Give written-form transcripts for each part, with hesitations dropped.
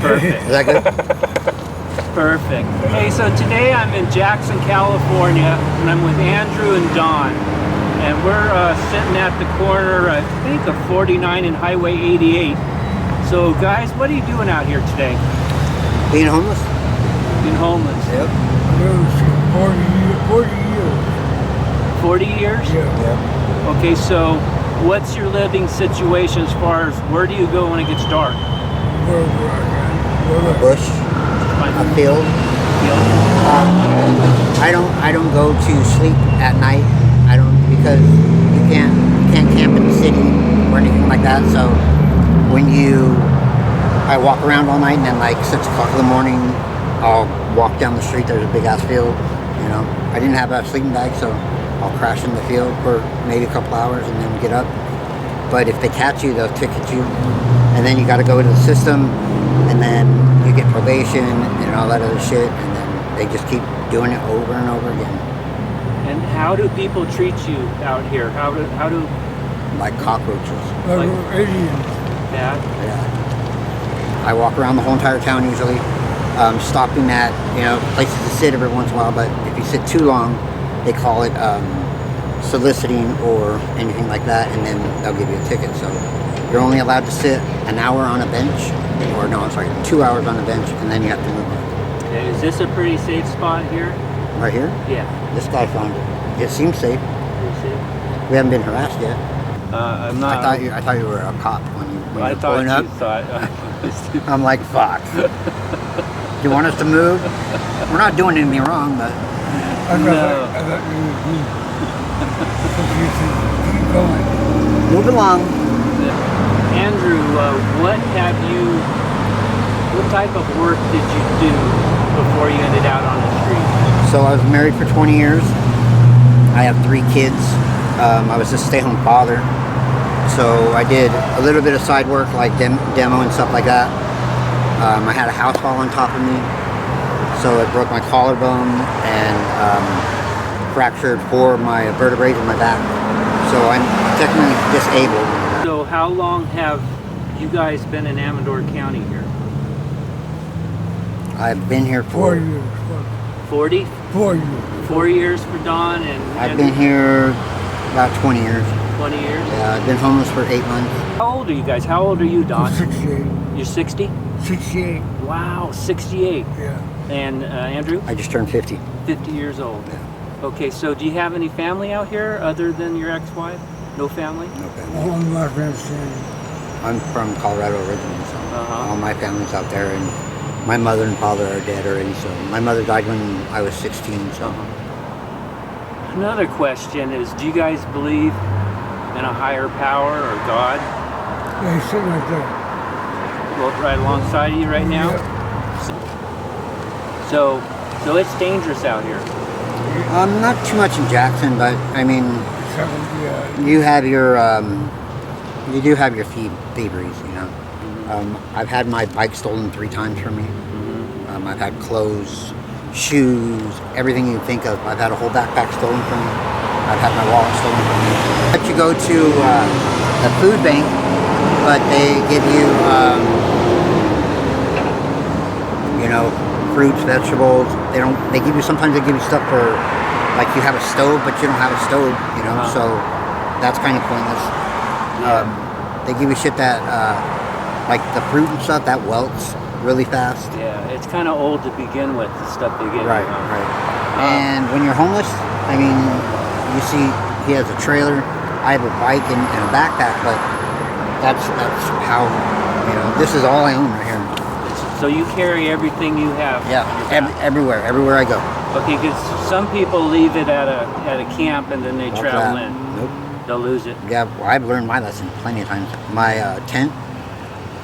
Perfect. Is that good? Perfect. Hey, so today I'm in Jackson, California, and I'm with Andrew and Don. And we're sitting at the corner, I think, of 49 and Highway 88. So, guys, what are you doing out here today? Being homeless? Being homeless. Yep. 40 years. 40 years? Yeah. Okay, so what's your living situation as far as where do you go when it gets dark? A bush, a field. I don't go to sleep at night. I don't, because you can't camp in the city or anything like that. So I walk around all night, and then like 6 o'clock in the morning, I'll walk down the street. There's a big ass field. You know, I didn't have a sleeping bag, so I'll crash in the field for maybe a couple hours and then get up. But if they catch you, they'll ticket you, and then you got to go into the system, and then you get probation and all that other shit, and then they just keep doing it over and over again. And how do people treat you out here? How do Like cockroaches. Like Indians. yeah? Yeah. I walk around the whole entire town usually, stopping at places to sit every once in a while. But if you sit too long, they call it soliciting or anything like that, and then they'll give you a ticket. So you're only allowed to sit an hour on a bench, or no, I'm sorry, 2 hours on a bench, and then you have to move on. Okay, is this a pretty safe spot here? Right here? Yeah. This guy found it. It seems safe. Pretty safe. We haven't been harassed yet. I'm not. I thought you were a cop when you were pulling up. I'm like, fuck. Do you want us to move? We're not doing anything wrong, but I thought you would be. You should keep going. move along. Andrew, what type of work did you do before you ended out on the street? So I was married for 20 years. I have 3 kids. I was a stay-home father. So I did a little bit of side work like demo and stuff like that. I had a house fall on top of me. So it broke my collarbone and fractured 4 of my vertebrae in my back. So I'm technically disabled. So how long have you guys been in Amador County here? I've been here for 4 years. 40? 4 years. 4 years for Don and I've been here about 20 years. 20 years? Yeah, I've been homeless for 8 months. How old are you guys? How old are you, Don? I'm 68. You're 60? 68. Wow, 68. Yeah. And Andrew? I just turned 50. 50 years old. Yeah. Okay, so do you have any family out here other than your ex-wife? No family? Okay. All my friends saying, I'm from Colorado originally, so Uh-huh. all my family's out there, and my mother and father are dead already. So my mother died when I was 16. So Another question is, do you guys believe in a higher power or God? yeah, he's sitting right there. Well, right alongside of you right now? So it's dangerous out here. not too much in Jackson, but I mean, Yeah. you have your you do have your thieveries, you know. I've had my bike stolen 3 times from me. I've had clothes, shoes, everything you think of. I've had a whole backpack stolen from me. I've had my wallet stolen from me. Let you go to the food bank, but they give you, fruits, vegetables. Sometimes they give you stuff for, like you have a stove, but you don't have a stove, so that's kind of pointless. They give you shit that, like the fruit and stuff, that welts really fast. Yeah, it's kind of old to begin with, the stuff they get. Right. And when you're homeless, I mean, you see he has a trailer, I have a bike and a backpack, but that's how, this is all I own right here. So you carry everything you have? Yeah, everywhere I go. Okay, because some people leave it at a camp and then they travel in. Nope. They'll lose it. Yeah, well, I've learned my lesson plenty of times. My tent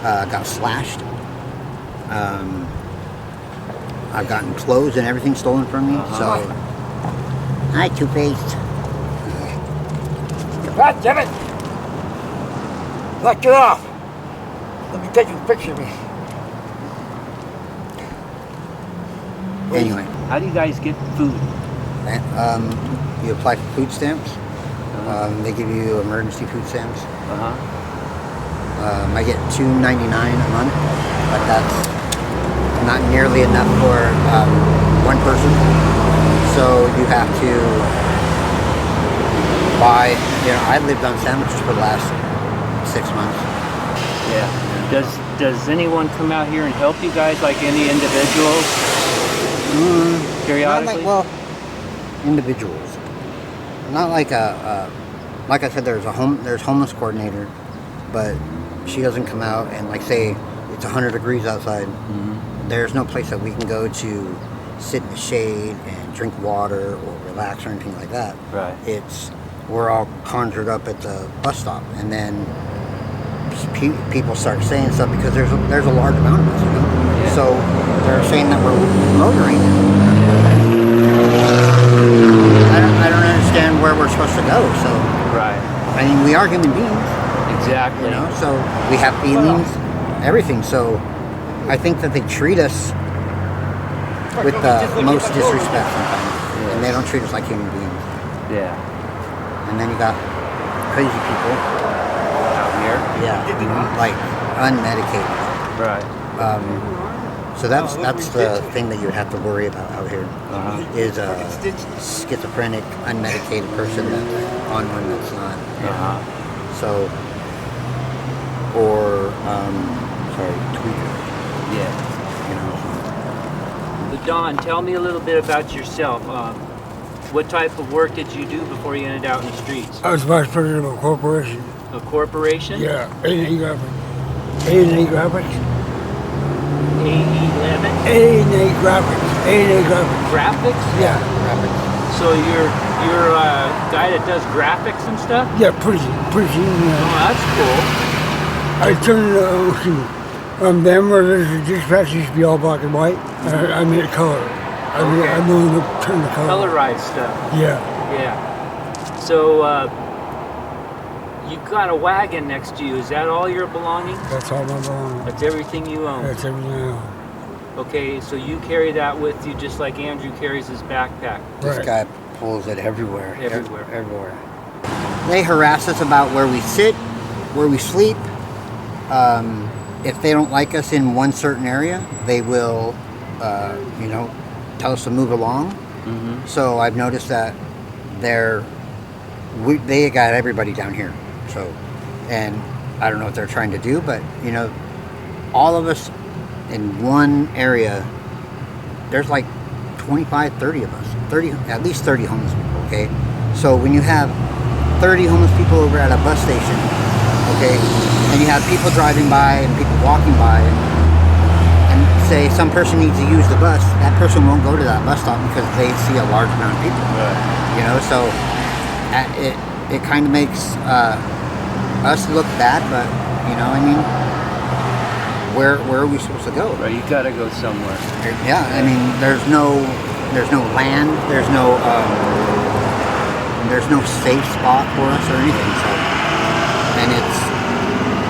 got slashed. I've gotten clothes and everything stolen from me. So, hi, Two-Faced. God damn it! Knock it off! Let me take a picture of me. Anyway. How do you guys get food? You apply for food stamps. They give you emergency food stamps. I get $2.99 a month, but that's not nearly enough for one person. So you have to buy, I lived on sandwiches for the last 6 months. Yeah. Does anyone come out here and help you guys, like any individuals? Periodically? Individuals. Not like like I said, there's homeless coordinator, but she doesn't come out and like say it's 100 degrees outside. There's no place that we can go to sit in the shade and drink water or relax or anything like that. Right. We're all conjured up at the bus stop, and then people start saying stuff because there's a large amount of us, Yeah. So they're saying that we're loitering. I don't understand where we're supposed to go. So Right. I mean, we are human beings, Exactly. so we have feelings, everything. So I think that they treat us with the most disrespect sometimes, and they don't treat us like human beings. Yeah. And then you got crazy people Out here. like unmedicated. Right. So that's the thing that you have to worry about out here is a schizophrenic, unmedicated person that's on one that's not. So, or tweaker. Yeah. But Don, tell me a little bit about yourself. What type of work did you do before you ended out in the streets? I was vice president of a corporation. A corporation? Yeah, A&E Graphics. A&E Graphics. AE11? A&E Graphics. A&E Graphics. Graphics? Yeah. So you're a guy that does graphics and stuff? Yeah, pretty. Oh, that's cool. I turned them where the dispatch used to be all black and white. I made it color. I know to turn the color. Colorized stuff. Yeah. Yeah. So you've got a wagon next to you. Is that all your belongings? That's all my belongings. That's everything you own? That's everything I own. Okay, so you carry that with you just like Andrew carries his backpack. This guy pulls it everywhere. Everywhere. They harass us about where we sit, where we sleep. If they don't like us in one certain area, they will, tell us to move along. So I've noticed that they got everybody down here. So, and I don't know what they're trying to do, but all of us in one area, there's like 25, 30 of us, at least 30 homeless people. Okay, so when you have 30 homeless people over at a bus station, okay, and you have people driving by and people walking by, and say some person needs to use the bus, that person won't go to that bus stop because they see a large amount of people. Right. So it kind of makes us look bad, but where are we supposed to go? Right, you gotta go somewhere. Yeah, I mean, there's no land, there's no safe spot for us or anything. So, and it's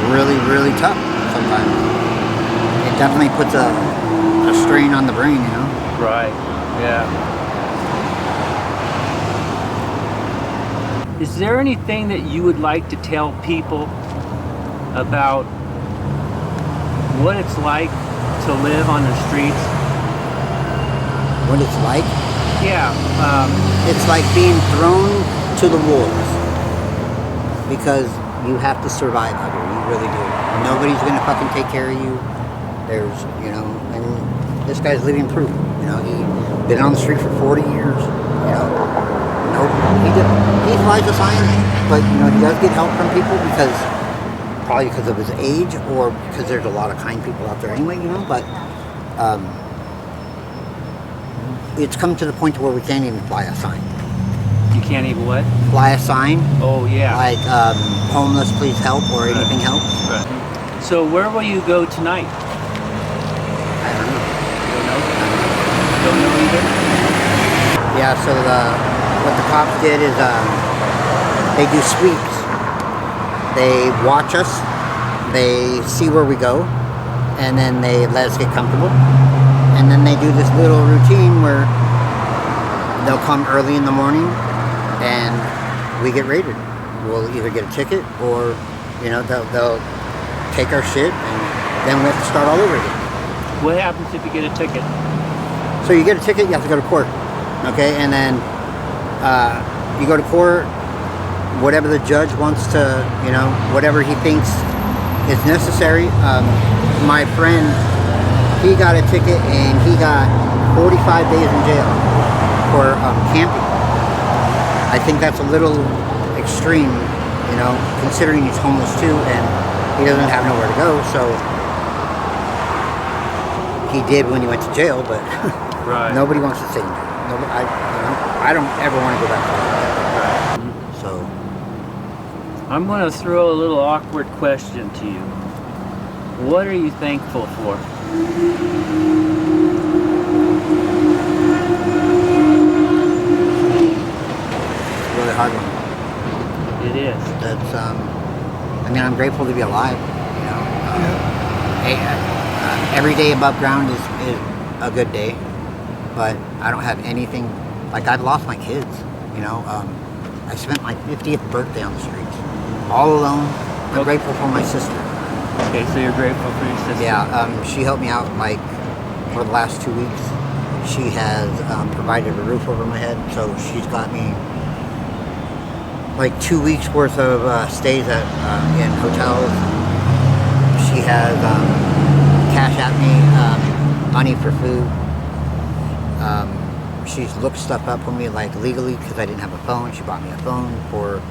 really, really tough sometimes. It definitely puts a strain on the brain, Right. Yeah. Is there anything that you would like to tell people about what it's like to live on the streets? What it's like? Yeah. It's like being thrown to the wolves because you have to survive out here. You really do. Nobody's gonna fucking take care of you. There's, and this guy's living proof. He's been on the street for 40 years. He flies a sign, but he does get help from people probably because of his age or because there's a lot of kind people out there anyway. But it's come to the point to where we can't even fly a sign. You can't even what? Fly a sign. Oh yeah. Like homeless, please help, or anything helps. Right. So where will you go tonight? I don't know. Don't know either? Yeah, so what the cops did is they do sweeps. They watch us, they see where we go, and then they let us get comfortable. And then they do this little routine where they'll come early in the morning and we get raided. We'll either get a ticket or, they'll take our shit and then we have to start all over again. What happens if you get a ticket? So you get a ticket, you have to go to court, okay? And then you go to court, whatever the judge wants to, you know, whatever he thinks is necessary. My friend, he got a ticket and he got 45 days in jail for camping. I think that's a little extreme, you know, considering he's homeless too and he doesn't have nowhere to go, so he did when he went to jail, but Right. nobody wants to stay in jail. Nobody, I don't ever want to go back to jail. Right. So, I'm going to throw a little awkward question to you. What are you thankful for? it's a really hard one. It is. That's, I mean, I'm grateful to be alive, you know. Every day above ground is a good day, but I don't have anything, like I've lost my kids, you know. I spent my 50th birthday on the streets, all alone. I'm Okay. grateful for my sister. Okay, so you're grateful for your sister. Yeah, she helped me out like for the last 2 weeks. She has provided a roof over my head, so she's got me like 2 weeks worth of stays at in hotels. She has cash at me, money for food. She's looked stuff up for me like legally because I didn't have a phone. She bought me a phone for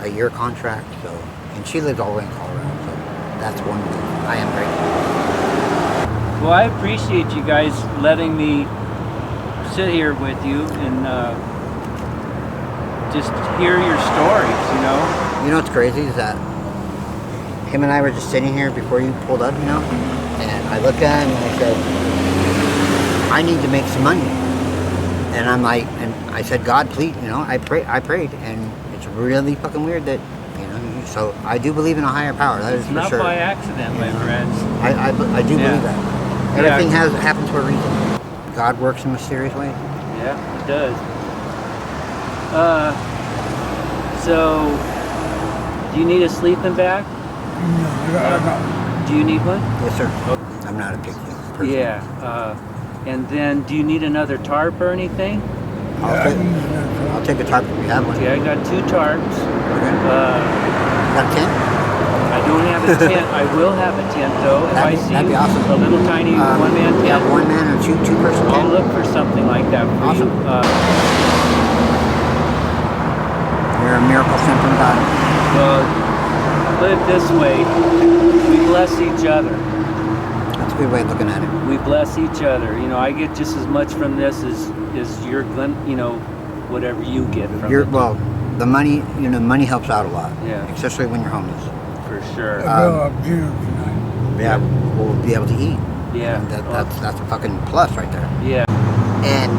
a year contract. So, and she lives all the way in Colorado. So that's one thing I am grateful. Well, I appreciate you guys letting me sit here with you and just hear your stories, you know? You know what's crazy is that him and I were just sitting here before you pulled up, you know, and I looked at him and I said, I need to make some money. And I'm like, and I said, God, please, you know, I prayed, and it's really fucking weird that, you know, so I do believe in a higher power, that is It's for not sure. by accident, my friends. I do Yeah. believe that. Everything has happened for a reason. God works in mysterious ways. Yeah, it does. So, do you need a sleeping bag? No, Do you need one? Yes, sir. I'm not a picky person. Yeah. And then, do you need another tarp or anything? I'll take a tarp if you have one. Okay, I got 2 tarps. Okay. Got a tent? I don't have a tent. I will have a tent though. If That'd be awesome. a little tiny one-man tent, Yeah, one man or two-person I'll tent. look for something like that for Awesome. you. You're a miracle sent from God. Well, put it this way: we bless each other. That's a good way of looking at it. We bless each other. You know, I get just as much from this as you're, you know, whatever you get from it. Well, the money, you know, money helps out a lot. Yeah. Especially when you're homeless. For sure. I'll go up dinner tonight. Yeah, we'll be able to eat. Yeah. And that's a fucking plus right there. Yeah. And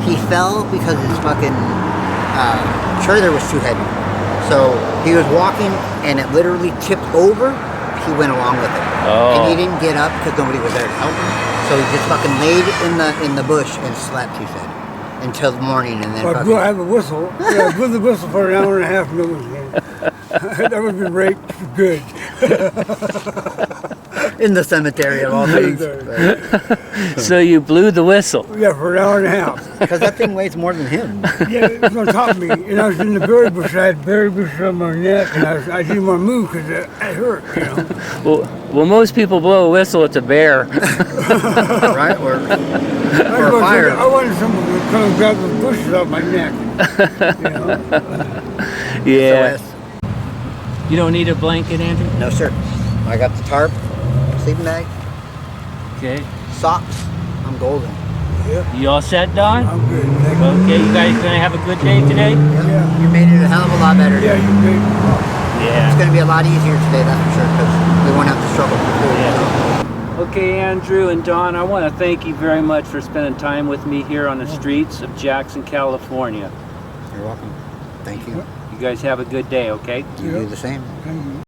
he fell because his fucking trailer was too heavy. So he was walking and it literally tipped over. He went along with it. Oh. And he didn't get up because nobody was there to help him. So he just fucking laid in the bush and slept, he said, until the morning. And then But I have a whistle. Yeah, I blew the whistle for an hour and a half. No one's there. That would be raped good. in the cemetery of all things. So you blew the whistle. Yeah, for an hour and a half. Because that thing weighs more than him. Yeah, it was on top of me, and I was in the berry bush. I had berry bush on my neck, and I didn't want to move because it hurt, you know. Well, most people blow a whistle. It's a bear. Right? Or a fire. I wanted someone to come and grab the bushes off my neck. You know? Yeah. SOS. You don't need a blanket, Andrew? No, sir. I got the tarp, sleeping bag, Okay. socks. I'm golden. Yeah, You all set, Don? I'm good. Thank you. Okay, you guys gonna have a good day today? Yeah. You made it a hell of a lot better. Yeah, you did. It's Yeah. going to be a lot easier today, that's for sure, because we won't have to struggle for food. Yeah. Okay, Andrew and Don, I want to thank you very much for spending time with me here on the streets of Jackson, California. You're welcome. Thank you. You guys have a good day, okay? You do the same. Thank you.